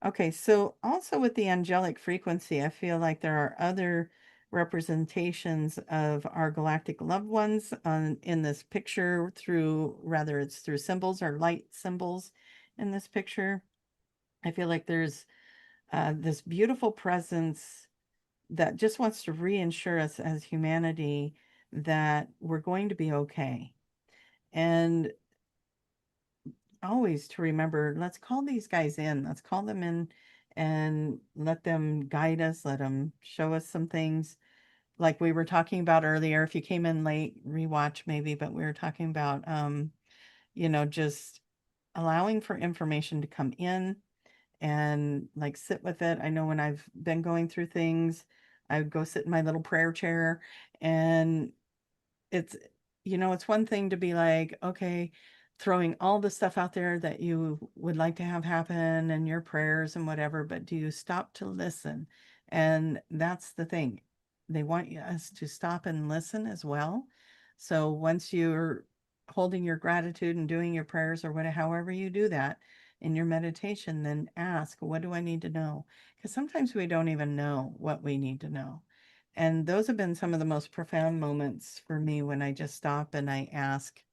Okay, so also with the angelic frequency, I feel like there are other representations of our galactic loved ones in this picture through, rather it's through symbols or light symbols in this picture. I feel like there's this beautiful presence that just wants to reassure us as humanity that we're going to be okay. And always to remember, let's call these guys in, let's call them in and let them guide us, let them show us some things. Like we were talking about earlier, if you came in late, rewatch maybe, but we were talking about, just allowing for information to come in and like sit with it. I know when I've been going through things, I would go sit in my little prayer chair and it's, it's one thing to be like, okay, throwing all the stuff out there that you would like to have happen and your prayers and whatever, but do you stop to listen? And that's the thing. They want us to stop and listen as well. So once you're holding your gratitude and doing your prayers or whatever, however you do that in your meditation, then ask, what do I need to know? Because sometimes we don't even know what we need to know. And those have been some of the most profound moments for me when I just stop and I ask,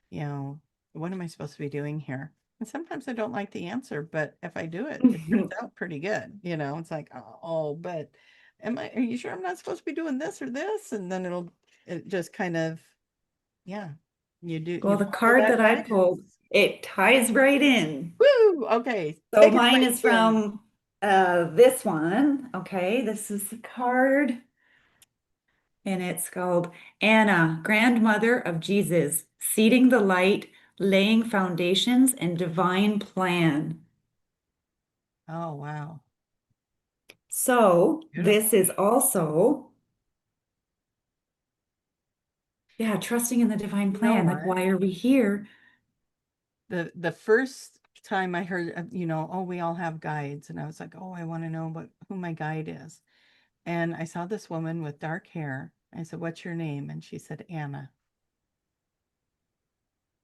you know, what am I supposed to be doing here? And sometimes I don't like the answer, but if I do it, it turns out pretty good. It's like, oh, but are you sure I'm not supposed to be doing this or this? And then it just kind of, yeah, you Well, the follow card that that I pulled, guidance. it ties right in. Woo! Okay, So take it mine away, is Kim. from this one. Okay, this is the card, and it's called Anna, Grandmother of Jesus, Seeding the Light, Laying Foundations and Divine Plan. Oh, wow. So this Beautiful. is also, yeah, trusting in the divine You know plan. Like, what? why are we here? The first time I heard, oh, we all have guides, and I was like, oh, I want to know who my guide is. And I saw this woman with dark hair. I said, what's your name? And she said, Anna.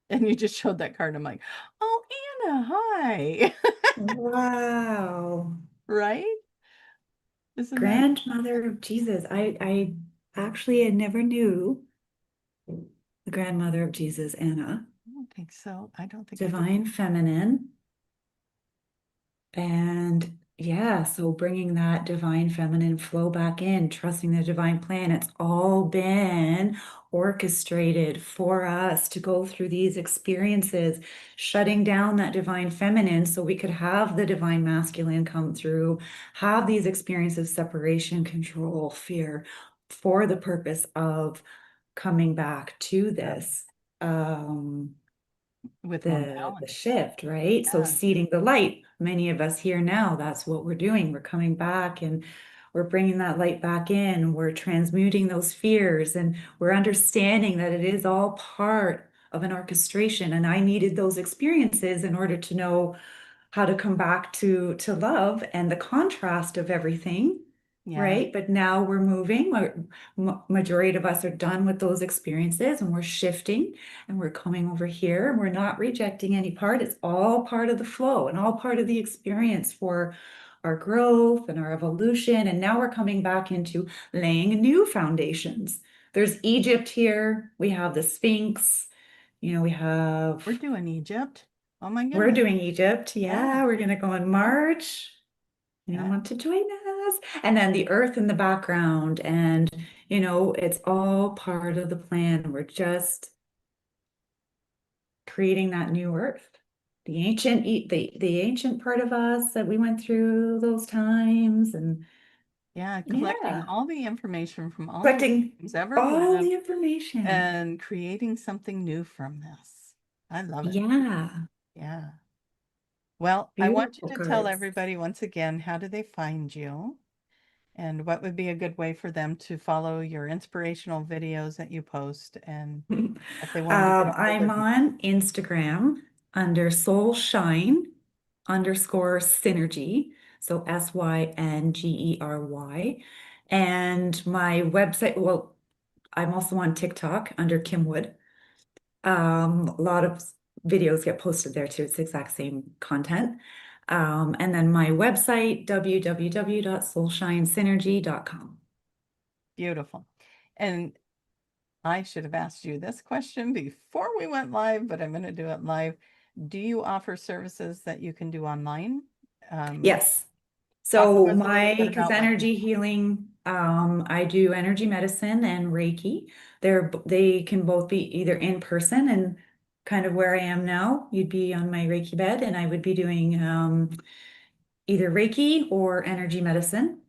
And you just showed that card. I'm like, oh, Anna, hi. Wow. Right? Isn't that? Grandmother of Jesus. I actually I never knew the grandmother of Jesus, Anna. I don't think so. I don't think I did. Divine feminine. And yeah, so bringing that divine feminine flow back in, trusting the divine plan, it's all been orchestrated for us to go through these experiences, shutting down that divine feminine so we could have the divine masculine come through, have these experiences of separation, control, fear, for the purpose of coming back to Yeah. this. With more The balance. shift, right? So Yeah. seeding the light, many of us here now, that's what we're doing. We're coming back and we're bringing that light back in. We're transmuting those fears and we're understanding that it is all part of an orchestration. And I needed those experiences in order to know how to come back to love and the contrast of everything. Yeah. right? But now we're moving. Majority of us are done with those experiences and we're shifting and we're coming over here and we're not rejecting any part. It's all part of the flow and all part of the experience for our growth and our evolution. And now we're coming back into laying new foundations. There's Egypt here. We have the Sphinx. We have, We're doing Egypt. Oh my we're goodness. doing Egypt. Yeah. Yeah, we're going to go in March. Anyone Yeah. want to join us? And then the earth in the background. And, it's all part of the plan. We're just creating that new earth. The ancient part of us that we went through those times. And Yeah. Collecting yeah, all the information from all the collecting lives ever all lived the information. and creating something new from this. I love it. Yeah, Yeah. Well, I want you beautiful to tell cards. everybody once again, how do they find you? And what would be a good way for them to follow your inspirational videos that you post and if they wanted to get a hold I'm of you? on Instagram under Soul Shine underscore synergy. So Syngery. And my website, well, I'm also on TikTok under Kim Wood. A lot of videos get posted there too. It's the exact same content. And then my website, www.soulshinesynergy.com. Beautiful. And I should have asked you this question before we went live, but I'm going to do it live. Do you offer services that you can do online? Um, Yes. Talk to So us a little bit because about what you energy healing, I do energy medicine and Reiki. They can both be either in person and kind of where I am now. You'd be on my Reiki bed, and I would be doing either Reiki or energy medicine.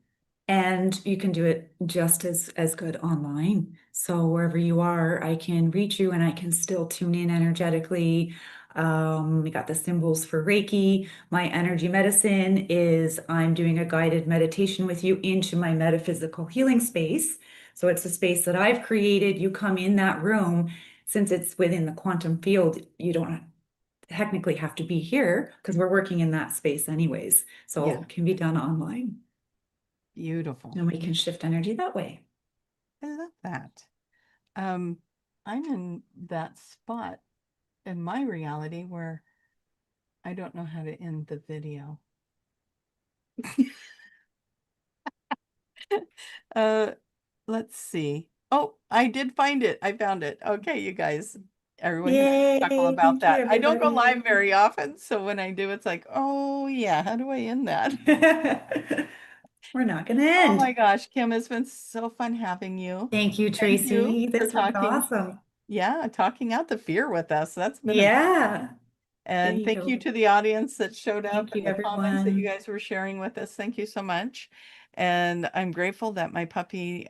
And you can do it just as good online. So wherever you are, I can reach you and I can still tune in energetically. We got the symbols for Reiki. My energy medicine is I'm doing a guided meditation with you into my metaphysical healing space. So it's a space that I've created. You come in that room. Since it's within the quantum field, you don't technically have to be here because we're working in that space anyways. So Yeah, it can be done online beautiful. and we can shift energy that way. I love that. Um, I'm in that spot in my reality where I don't know how to end the video. Uh, let's see. Oh, I did find it. I found it. Okay, you guys. Everyone can chuckle Yay, about thank you, that. I don't go live everybody. very often, so when I do, it's like, oh yeah, how do I end that? We're not going to Oh my end. gosh, Kim, it's been so fun having you. Thank you, Thank you Tracy. for This was talking. awesome. Yeah, talking out the fear with us. That's been amazing. Yeah, there And you thank you go. to the audience that showed up Thank you, and the comments that you everyone. guys were sharing with us. Thank you so much. And I'm grateful that my puppy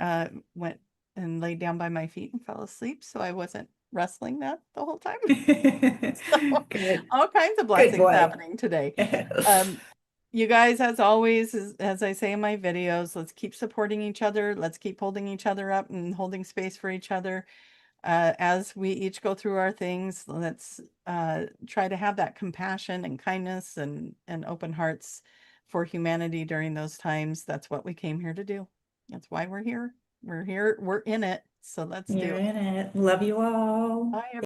went and laid down by my feet and fell asleep, so I wasn't wrestling that the whole time. So Good. all kinds of Good blessings boy. happening today. Um, you guys, as always, as I say in my videos, let's keep supporting each other. Let's keep holding each other up and holding space for each other as we each go through our things. Let's try to have that compassion and kindness and open hearts for humanity during those times. That's what we came here to do. That's why we're here. We're here. We're in it. So let's do You're it. in it. Love you all. Bye,